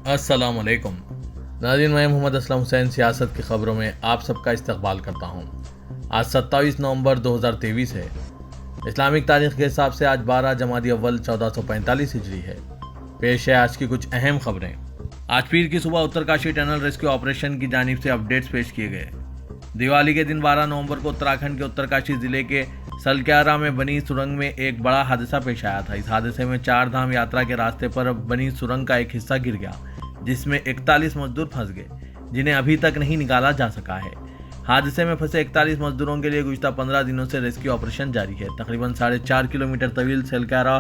السلام علیکم ناظرین، میں محمد اسلم حسین سیاست کی خبروں میں آپ سب کا استقبال کرتا ہوں۔ آج 27 نومبر 2023 ہے۔ اسلامک تاریخ کے حساب سے آج 12 جمادی اول 1445 ہجری ہے۔ پیش ہے آج کی کچھ اہم خبریں۔ آج پیر کی صبح اترکاشی ٹنل ریسکیو آپریشن کی جانب سے اپڈیٹس پیش کیے گئے۔ دیوالی کے دن 12 نومبر کو اتراکھنڈ کے اترکاشی ضلع کے سلکیارا میں بنی سرنگ میں ایک بڑا حادثہ پیش آیا تھا۔ اس حادثے میں 4 دھام یاترا کے راستے پر بنی سرنگ کا ایک حصہ گر گیا، جس میں 41 مزدور پھنس گئے، جنہیں ابھی تک نہیں نکالا جا سکا ہے۔ حادثے میں پھنسے 41 مزدوروں کے لیے گزشتہ 15 دنوں سے ریسکیو آپریشن جاری ہے۔ تقریباً 4.5 کلومیٹر طویل سلکیارا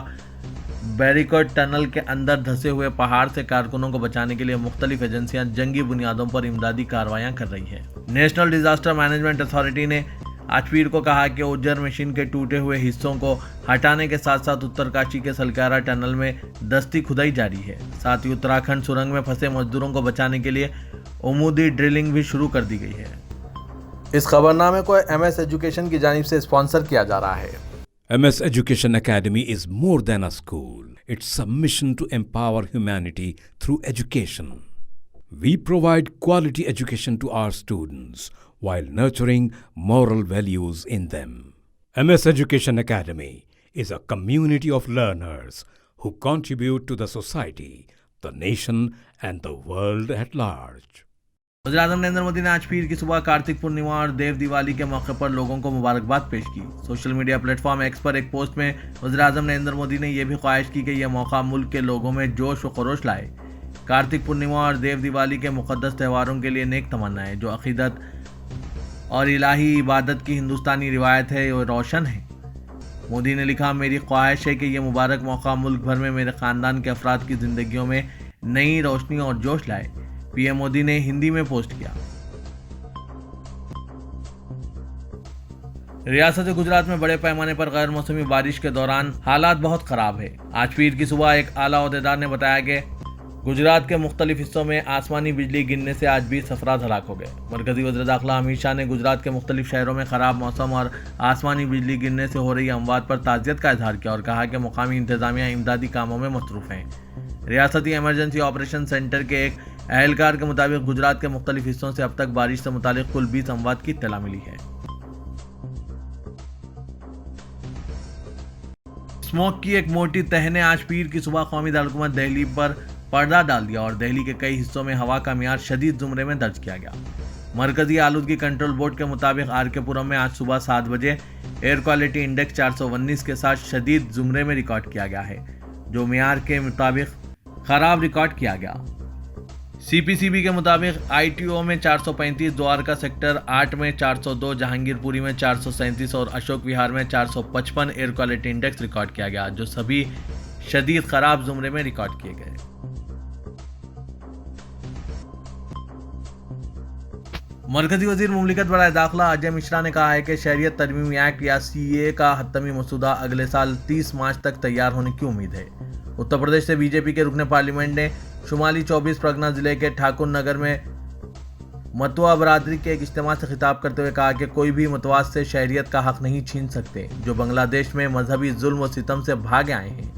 بیریکیڈ ٹنل کے اندر دھسے ہوئے پہاڑ سے کارکنوں کو بچانے کے لیے مختلف ایجنسیاں جنگی بنیادوں پر امدادی کارروائیاں کر رہی ہیں۔ نیشنل ڈیزاسٹر مینجمنٹ اتھارٹی نے آج پیر کو کہا کہ اوجر مشین کے ٹوٹے ہوئے حصوں کو ہٹانے کے ساتھ ساتھ اترکاشی کے سلکیارا ٹنل میں دستی کھدائی جاری ہے۔ ساتھ ہی اتراکھنڈ سرنگ میں پھنسے مزدوروں کو بچانے کے لیے عمودی ڈرلنگ بھی شروع کر دی گئی ہے۔ اس خبرنامے کو MS ایجوکیشن کی جانب سے اسپانسر کیا جا رہا ہے۔ MS Education Academy is more than a school. It's a mission to empower humanity through education. We provide quality education to our students while nurturing moral values in them. MS Education Academy is a community of learners who contribute to the society, the nation, and the world at large. وزیر اعظم نریندر مودی نے آج پیر کی صبح کارتک پورنیما اور دیو دیوالی کے موقع پر لوگوں کو مبارکباد پیش کی۔ Social media platform X پر ایک پوسٹ میں وزیر اعظم نریندر مودی نے یہ بھی خواہش کی کہ یہ موقع ملک کے لوگوں میں جوش و خروش لائے۔ کارتک پورنیما اور دیو دیوالی کے مقدس تہواروں کے لیے نیک تمنائیں، جو عقیدت اور الہی عبادت کی ہندوستانی روایت ہے، وہ روشن ہے۔ مودی نے لکھا، میری خواہش ہے کہ یہ مبارک موقع ملک بھر میں میرے خاندان کے افراد کی زندگیوں میں نئی روشنی اور جوش لائے۔ پی ایم مودی نے ہندی میں پوسٹ کیا۔ ریاست گجرات میں بڑے پیمانے پر غیر موسمی بارش کے دوران حالات بہت خراب ہے۔ آج پیر کی صبح ایک اعلیٰ عہدیدار نے بتایا کہ گجرات کے مختلف حصوں میں آسمانی بجلی گرنے سے آج 20 افراد ہلاک ہو گئے۔ مرکزی وزیر داخلہ امیت شاہ نے گجرات کے مختلف شہروں میں خراب موسم اور آسمانی بجلی گرنے سے ہو رہی اموات پر تعزیت کا اظہار کیا اور کہا کہ مقامی انتظامیہ امدادی کاموں میں مصروف ہیں۔ ریاستی ایمرجنسی آپریشن سینٹر کے ایک اہلکار کے مطابق گجرات کے مختلف حصوں سے اب تک بارش سے متعلق کل 20 اموات کی اطلاع ملی ہے۔ اسموگ کی ایک موٹی تہہ نے آج پیر کی صبح قومی دارالحکومت دہلی پر پردہ ڈال دیا اور دہلی کے کئی حصوں میں ہوا کا معیار شدید زمرے میں درج کیا گیا۔ مرکزی آلودگی کنٹرول بورڈ کے مطابق آر کے پورم میں آج صبح 7 بجے ایئر کوالٹی انڈیکس 419 کے ساتھ شدید زمرے میں ریکارڈ کیا گیا ہے، جو معیار کے مطابق خراب ریکارڈ کیا گیا۔ سی پی سی بی کے مطابق آئی ٹی او میں 435، دوارکا سیکٹر 8 میں 402، جہانگیر پوری میں 437 اور اشوک وہار میں 455 ایئر کوالٹی انڈیکس ریکارڈ کیا گیا، جو سبھی شدید خراب زمرے میں ریکارڈ کیے گئے۔ مرکزی وزیر مملکت برائے داخلہ اجے مشرا نے کہا ہے کہ شہریت ترمیمی ایکٹ یا CAA کا حتمی مسودہ اگلے سال 30 مارچ تک تیار ہونے کی امید ہے۔ اتر پردیش سے بی جے پی کے رکن پارلیمنٹ نے شمالی 24 پرگنہ ضلع کے ٹھاکر نگر میں متوا برادری کے ایک اجتماع سے خطاب کرتے ہوئے کہا کہ کوئی بھی متواز سے شہریت کا حق نہیں چھین سکتے، جو بنگلہ دیش میں مذہبی ظلم و ستم سے بھاگے آئے ہیں۔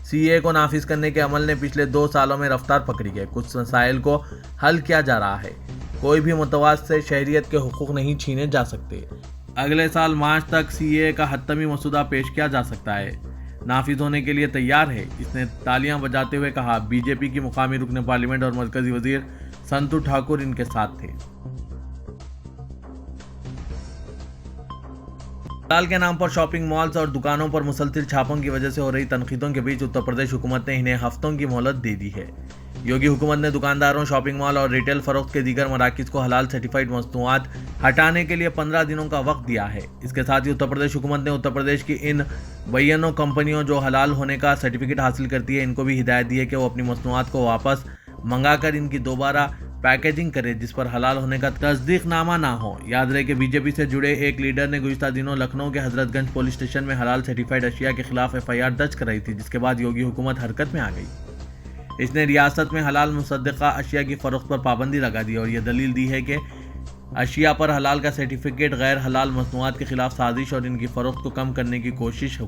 CAA کو نافذ کرنے کے عمل نے پچھلے 2 سالوں میں رفتار پکڑی ہے۔ کچھ مسائل کو حل کیا جا رہا ہے۔ کوئی بھی متواز سے شہریت کے حقوق نہیں چھینے جا سکتے۔ اگلے سال مارچ تک CAA کا حتمی مسودہ پیش کیا جا سکتا ہے، نافذ ہونے کے لیے تیار ہے۔ اس نے تالیاں بجاتے ہوئے کہا۔ بی جے پی کی مقامی رکن پارلیمنٹ اور مرکزی وزیر سنتو ٹھاکر ان کے ساتھ تھے۔ حلال کے نام پر شاپنگ مالز اور دکانوں پر مسلسل چھاپوں کی وجہ سے ہو رہی تنقیدوں کے بیچ اتر پردیش حکومت نے انہیں ہفتوں کی مہلت دے دی ہے۔ یوگی حکومت نے دکانداروں، شاپنگ مال اور ریٹیل فروخت کے دیگر مراکز کو حلال سرٹیفائیڈ مصنوعات ہٹانے کے لیے 15 دنوں کا وقت دیا ہے۔ اس کے ساتھ ہی اتر پردیش حکومت نے اتر پردیش کی ان بینوں کمپنیوں جو حلال ہونے کا سرٹیفکیٹ حاصل کرتی ہے، ان کو بھی ہدایت دی ہے کہ وہ اپنی مصنوعات کو واپس منگا کر ان کی دوبارہ پیکیجنگ کرے جس پر حلال ہونے کا تصدیق نامہ نہ ہو۔ یاد رہے کہ بی جے پی سے جڑے ایک لیڈر نے گزشتہ دنوں لکھنؤ کے حضرت گنج پولیس اسٹیشن میں حلال سرٹیفائیڈ اشیاء کے خلاف FIR درج کرائی تھی، جس کے بعد یوگی حکومت حرکت میں آ گئی۔ اس نے ریاست میں حلال مصدقہ اشیاء کی فروخت پر پابندی لگا دی اور یہ دلیل دی ہے کہ اشیاء پر حلال کا سرٹیفکیٹ غیر حلال مصنوعات کے خلاف سازش اور ان کی فروخت کو کم کرنے کی کوشش ہو۔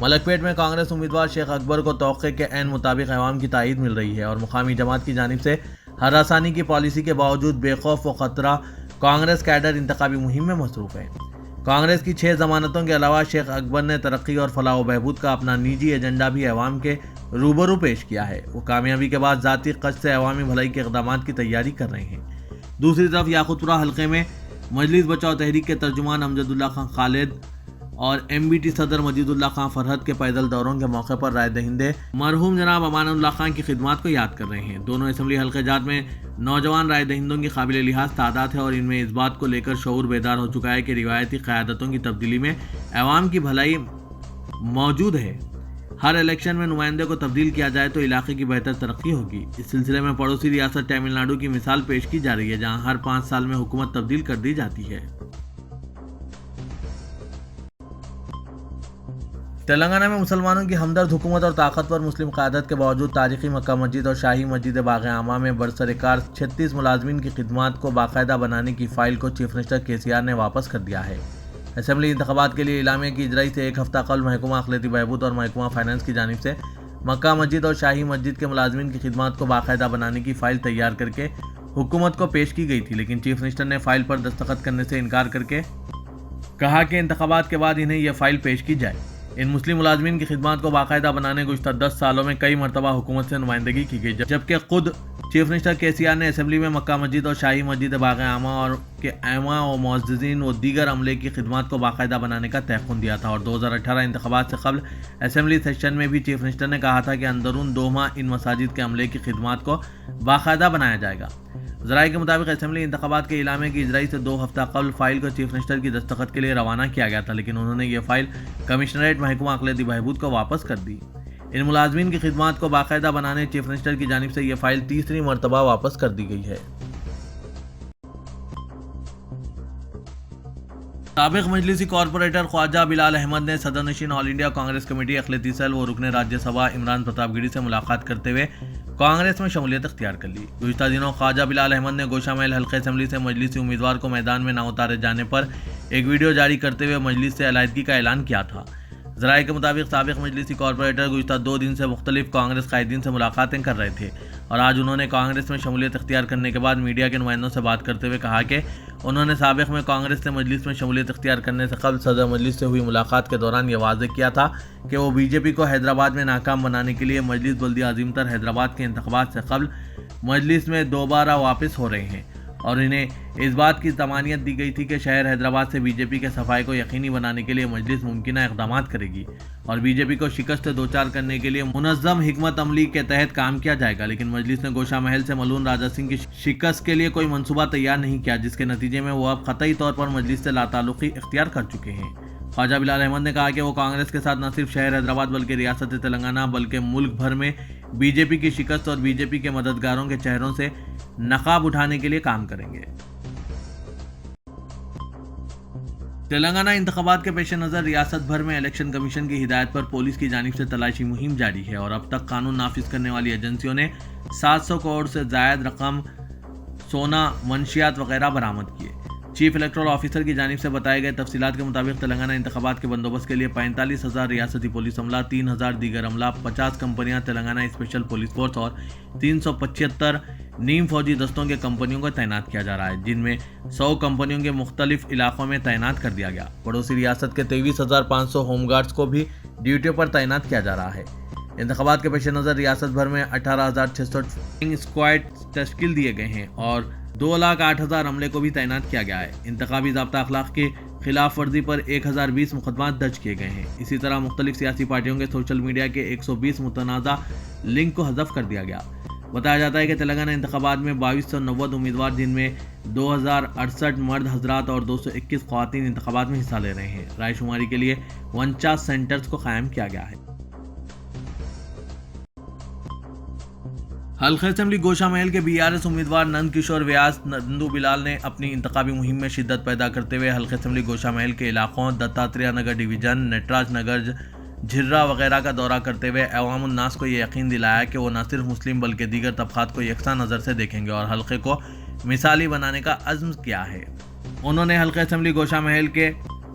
ملک پیٹ میں کانگریس امیدوار شیخ اکبر کو توقع کے عین مطابق عوام کی تائید مل رہی ہے اور مقامی جماعت کی جانب سے ہراسانی کی پالیسی کے باوجود بے خوف و خطرہ کانگریس کیڈر انتخابی مہم میں مصروف ہے۔ کانگریس کی 6 ضمانتوں کے علاوہ شیخ اکبر نے ترقی اور فلاح و بہبود کا اپنا نجی ایجنڈا بھی عوام کے روبرو پیش کیا ہے۔ وہ کامیابی کے بعد ذاتی قصد سے عوامی بھلائی کے اقدامات کی تیاری کر رہے ہیں۔ دوسری طرف یاقوت پورہ حلقے میں مجلس بچاؤ تحریک کے ترجمان امجد اللہ خان خالد اور ایم بی ٹی صدر مجید اللہ خان فرحت کے پیدل دوروں کے موقع پر رائے دہندے مرحوم جناب امان اللہ خان کی خدمات کو یاد کر رہے ہیں۔ دونوں اسمبلی حلقے جات میں نوجوان رائے دہندوں کی قابل لحاظ تعداد ہے اور ان میں اس بات کو لے کر شعور بیدار ہو چکا ہے کہ روایتی قیادتوں کی تبدیلی میں عوام کی بھلائی موجود ہے۔ ہر الیکشن میں نمائندے کو تبدیل کیا جائے تو علاقے کی بہتر ترقی ہوگی۔ اس سلسلے میں پڑوسی ریاست تمل ناڈو کی مثال پیش کی جا رہی ہے، جہاں ہر 5 سال میں حکومت تبدیل کر دی جاتی ہے۔ تلنگانہ میں مسلمانوں کی ہمدرد حکومت اور طاقتور مسلم قیادت کے باوجود تاریخی مکہ مسجد اور شاہی مسجد باغ عامہ میں برسرکار 36 ملازمین کی خدمات کو باقاعدہ بنانے کی فائل کو چیف منسٹر KCR نے واپس کر دیا ہے۔ اسمبلی انتخابات کے لیے اعلامیہ کی اجرائی سے ایک ہفتہ قبل محکمہ اقلیتی بہبود اور محکمہ فائنانس کی جانب سے مکہ مسجد اور شاہی مسجد کے ملازمین کی خدمات کو باقاعدہ بنانے کی فائل تیار کر کے حکومت کو پیش کی گئی تھی، لیکن چیف منسٹر نے فائل پر دستخط کرنے سے انکار کر کے کہا کہ انتخابات کے بعد انہیں یہ فائل پیش کی جائے۔ ان مسلم ملازمین کی خدمات کو باقاعدہ بنانے گزشتہ 10 سالوں میں کئی مرتبہ حکومت سے نمائندگی کی گئی، جبکہ خود چیف منسٹر KCR نے اسمبلی میں مکہ مسجد اور شاہی مسجد باغ عامہ اور کے ائمہ و معززین و دیگر عملے کی خدمات کو باقاعدہ بنانے کا تیقن دیا تھا اور 2018 انتخابات سے قبل اسمبلی سیشن میں بھی چیف منسٹر نے کہا تھا کہ اندرون 2 ماہ ان مساجد کے عملے کی خدمات کو باقاعدہ بنایا جائے گا۔ ذرائع کے مطابق اسمبلی انتخابات کے اعلامیہ کی اجرائی سے 2 ہفتہ قبل فائل کو چیف منسٹر کی دستخط کے لیے روانہ کیا گیا تھا، لیکن انہوں نے یہ فائل کمشنریٹ محکمہ اقلیتی بہبود کو واپس کر دی۔ ان ملازمین کی خدمات کو باقاعدہ بنانے چیف منسٹر کی جانب سے یہ فائل تیسری مرتبہ واپس کر دی گئی ہے۔ سابق مجلسی کارپوریٹر خواجہ بلال احمد نے صدر نشین آل انڈیا کانگریس کمیٹی اقلیتی سیل و رکن راجیہ سبھا عمران پرتاپ گڑھی سے ملاقات کرتے ہوئے کانگریس میں شمولیت اختیار کر لی۔ گزشتہ دنوں خواجہ بلال احمد نے گوشہ محل حلقہ اسمبلی سے مجلسی امیدوار کو میدان میں نہ اتارے جانے پر ایک ویڈیو جاری کرتے ہوئے مجلس سے علیحدگی کا اعلان کیا تھا۔ ذرائع کے مطابق سابق مجلسی کارپوریٹر گزشتہ 2 دن سے مختلف کانگریس قائدین سے ملاقاتیں کر رہے تھے اور آج انہوں نے کانگریس میں شمولیت اختیار کرنے کے بعد میڈیا کے نمائندوں سے بات کرتے ہوئے کہا کہ انہوں نے سابق میں کانگریس سے مجلس میں شمولیت اختیار کرنے سے قبل صدر مجلس سے ہوئی ملاقات کے دوران یہ واضح کیا تھا کہ وہ BJP کو حیدرآباد میں ناکام بنانے کے لیے مجلس بلدیہ عظیم تر حیدرآباد کے انتخابات سے قبل مجلس میں دوبارہ واپس ہو رہے ہیں اور انہیں اس بات کی ضمانت دی گئی تھی کہ شہر حیدرآباد سے BJP کے صفائی کو یقینی بنانے کے لیے مجلس ممکنہ اقدامات کرے گی اور BJP کو شکست دوچار کرنے کے لیے منظم حکمت عملی کے تحت کام کیا جائے گا، لیکن مجلس نے گوشہ محل سے ملون راجہ سنگھ کی شکست کے لیے کوئی منصوبہ تیار نہیں کیا، جس کے نتیجے میں وہ اب قطعی طور پر مجلس سے لاتعلقی اختیار کر چکے ہیں۔ خواجہ بلال احمد نے کہا کہ وہ کانگریس کے ساتھ نہ صرف شہر حیدرآباد بلکہ ریاست تلنگانہ بلکہ ملک بھر میں BJP کی شکست اور BJP کے مددگاروں کے چہروں سے نقاب اٹھانے کے لیے کام کریں گے۔ تلنگانہ انتخابات کے پیش نظر ریاست بھر میں الیکشن کمیشن کی ہدایت پر پولیس کی جانب سے تلاشی مہم جاری ہے اور اب تک قانون نافذ کرنے والی ایجنسیوں نے 700 کروڑ سے زائد رقم سونا، منشیات وغیرہ برآمد کیے۔ چیف الیکٹورل آفیسر کی جانب سے بتائے گئے تفصیلات کے مطابق تلنگانہ انتخابات کے بندوبست کے لیے 45,000 ریاستی پولیس عملہ، 3,000 دیگر عملہ، 50 کمپنیاں تلنگانہ اسپیشل پولیس فورس اور 375 نیم فوجی دستوں کے کمپنیوں کو تعینات کیا جا رہا ہے، جن میں 100 کمپنیوں کے مختلف علاقوں میں تعینات کر دیا گیا۔ پڑوسی ریاست کے 23,500 ہوم گارڈز کو بھی ڈیوٹی پر تعینات کیا جا رہا ہے۔ انتخابات کے پیش نظر ریاست بھر میں 18,600 اسکواڈ تشکیل دیے گئے ہیں اور 2,08,000 عملے کو بھی تعینات کیا گیا ہے۔ انتخابی ضابطہ اخلاق کی خلاف ورزی پر 1,020 مقدمات درج کیے گئے ہیں۔ اسی طرح مختلف سیاسی پارٹیوں کے سوشل میڈیا کے 120 متنازع لنک کو حذف کر دیا گیا۔ بتایا جاتا ہے کہ تلنگانہ انتخابات میں 2290 امیدوار، جن میں 2,068 مرد حضرات اور 221 خواتین انتخابات میں حصہ لے رہے ہیں۔ رائے شماری کے لیے 49 سینٹرز کو قائم کیا گیا ہے۔ حلقہ اسمبلی گوشہ محل کے BRS امیدوار نند کشور ویاس نندو بلال نے اپنی انتخابی مہم میں شدت پیدا کرتے ہوئے حلقہ اسمبلی گوشہ محل کے علاقوں دتاتریہ نگر ڈویژن، نٹراج نگر، جھرا وغیرہ کا دورہ کرتے ہوئے عوام الناس کو یہ یقین دلایا کہ وہ نہ صرف مسلم بلکہ دیگر طبقات کو یکساں نظر سے دیکھیں گے اور حلقے کو مثالی بنانے کا عزم کیا ہے۔ انہوں نے حلقہ اسمبلی گوشہ محل کے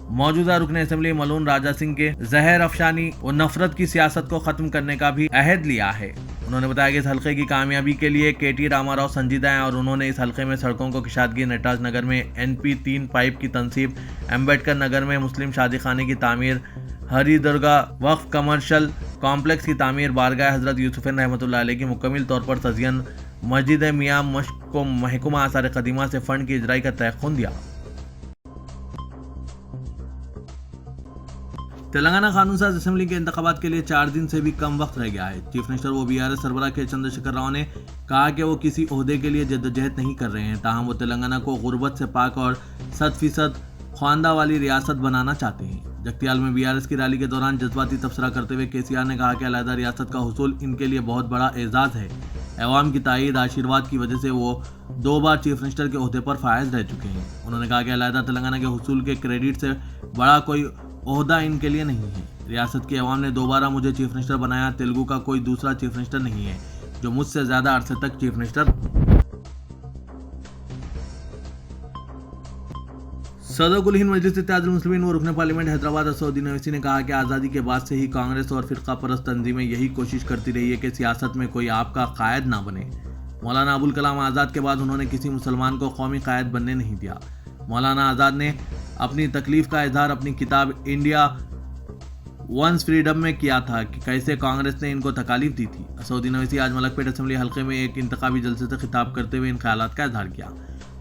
موجودہ رکن اسمبلی ملون راجہ سنگھ کے زہر افشانی و نفرت کی سیاست کو ختم کرنے کا بھی عہد لیا ہے۔ انہوں نے بتایا کہ اس حلقے کی کامیابی کے لیے کے ٹی راما راؤ سنجیدہ ہیں اور انہوں نے اس حلقے میں سڑکوں کو کشادگی، نٹراج نگر میں NP3 پائپ کی تنصیب، امبیڈکر نگر میں مسلم شادی خانے کی تعمیر، ہری درگاہ وقف کمرشل کمپلیکس کی تعمیر، بارگاہ حضرت یوسفین رحمۃ اللہ علیہ کی مکمل طور پر تزئین، مسجد میاں مشک کو محکمہ آثار قدیمہ سے فنڈ کی اجرائی کا تیقن دیا۔ تلنگانہ قانون ساز اسمبلی کے انتخابات کے لیے 4 دن سے بھی کم وقت رہ گیا ہے۔ چیف منسٹر و BRS سربراہ کے چندر شیکھر راؤ نے کہا کہ وہ کسی عہدے کے لیے جدوجہد نہیں کر رہے ہیں، تاہم وہ تلنگانہ کو غربت سے پاک اور 100% خواندہ والی ریاست بنانا چاہتے ہیں۔ جگتیال میں BRS کی ریلی کے دوران جذباتی تبصرہ کرتے ہوئے KCR نے کہا کہ علیحدہ ریاست کا حصول ان کے لیے بہت بڑا اعزاز ہے۔ عوام کی تائید آشیرواد کی وجہ سے وہ 2 بار چیف منسٹر کے عہدے پر فائز رہ چکے ہیں۔ انہوں نے کہا کہ علیحدہ تلنگانہ کے حصول کے کریڈٹ سے بڑا کوئی عہدہ ان کے لیے نہیں ہے۔ ریاست کی عوام نے دوبارہ مجھے چیف منسٹر بنایا، تیلگو کا کوئی دوسرا چیف منسٹر نہیں ہے جو مجھ سے زیادہ عرصے تک چیف منسٹر۔ صدر کل ہند مجلس اتحاد المسلمین و رکن پارلیمنٹ حیدرآباد اسدالدین اویسی نے کہا کہ آزادی کے بعد سے ہی کانگریس اور فرقہ پرست تنظیمیں یہی کوشش کرتی رہی ہے کہ سیاست میں کوئی آپ کا قائد نہ بنے۔ مولانا ابوالکلام آزاد کے بعد انہوں نے کسی مسلمان کو قومی قائد بننے نہیں دیا۔ مولانا آزاد نے اپنی تکلیف کا اظہار اپنی کتاب انڈیا ونس فریڈم میں کیا تھا کہ کیسے کانگریس نے ان کو تکالیف دی تھی۔ اسدالدین اویسی آج ملک پیٹ اسمبلی حلقے میں ایک انتخابی جلسے سے خطاب کرتے ہوئے ان خیالات کا اظہار کیا۔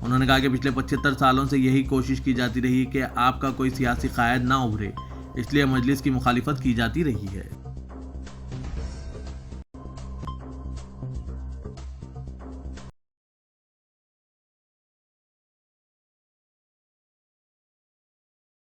انہوں نے کہا کہ پچھلے 75 سالوں سے یہی کوشش کی جاتی رہی کہ آپ کا کوئی سیاسی قائد نہ ابھرے، اس لیے مجلس کی مخالفت کی جاتی رہی ہے۔